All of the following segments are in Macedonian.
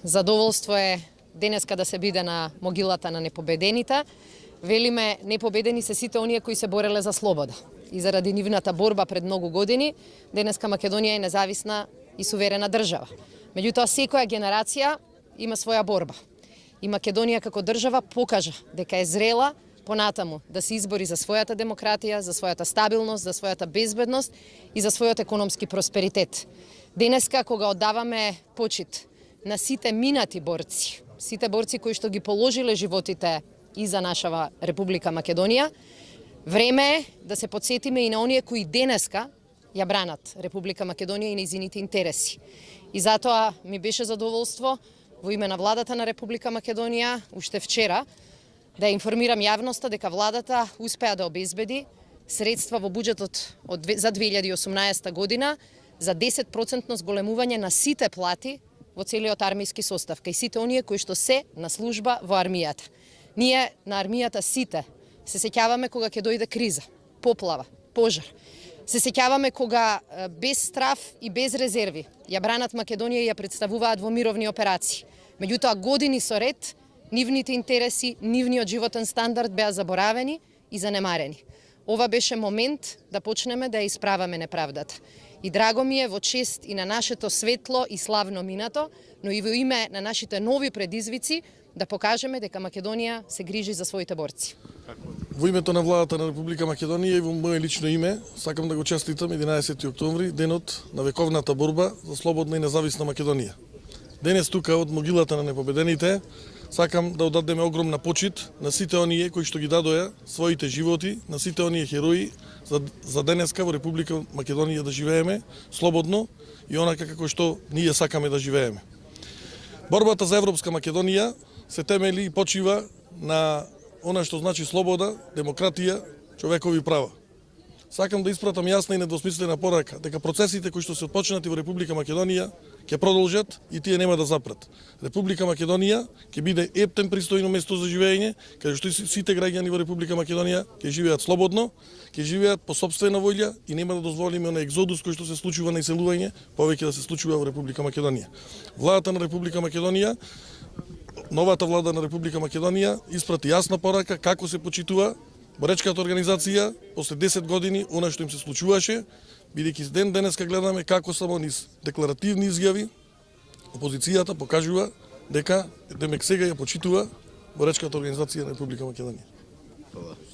задоволство е денеска да се биде на могилата на непобедените. Велиме, непобедени се сите оние кои се бореле за слобода. И заради нивната борба пред многу години, денеска Македонија е независна и суверена држава. Меѓутоа, секоја генерација има своја борба. И Македонија како држава покажа дека е зрела понатаму да се избори за својата демократија, за својата стабилност, за својата безбедност и за својот економски просперитет. Денеска, кога оддаваме почит на сите минати борци, сите борци кои што ги положиле животите и за нашава Република Македонија, време е да се подсетиме и на оние кои денеска ја бранат Република Македонија и нејзините интереси. И затоа ми беше задоволство во име на владата на Република Македонија уште вчера да информирам јавноста дека владата успеа да обезбеди средства во буџетот за 2018 година за 10% зголемување на сите плати во целиот армијски состав, кај сите оние кои што се на служба во армијата. Ние на армијата сите се сеќаваме кога ќе дојде криза, поплава, пожар. Се сеќаваме кога без страф и без резерви ја бранат Македонија и ја представуваат во мировни операции. Меѓутоа, години со ред, нивните интереси, нивниот животен стандард беа заборавени и занемарени. Ова беше момент да почнеме да ја исправаме неправдата. И драго ми е во чест и на нашето светло и славно минато, но и во име на нашите нови предизвици да покажеме дека Македонија се грижи за своите борци. Во името на владата на Република Македонија и во моје лично име, сакам да го честитам 11 октомври, денот на вековната борба за слободна и независна Македонија. Денес тука од могилата на непобедените сакам да оддадеме огромна почит на сите оние кои што ги дадоа своите животи, на сите оние херои за денеска во Република Македонија да живееме слободно и онака како што ние сакаме да живееме. Борбата за Европска Македонија се темели и почива на она што значи слобода, демократија, човекови права. Сакам да испратам јасна и недвосмислена порака дека процесите кои што се отпочнати во Република Македонија ќе продолжат и тие нема да запрат. Република Македонија ќе биде ептен пристојно место за живење, каде што сите граѓани во Република Македонија ќе живеат слободно, ќе живеат по сопствена волја и нема да дозволиме на екзодус кој што се случува на иселување повеќе да се случува во Република Македонија. Владата на Република Македонија, новата влада на Република Македонија испрати јасна порака како се почитува боречката организација после 10 години она што им се случуваше, бидејќи денеска гледаме како само низ декларативни изјави опозицијата покажува дека демек сега ја почитува боречката организација на Република Македонија.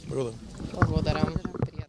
Благодарам.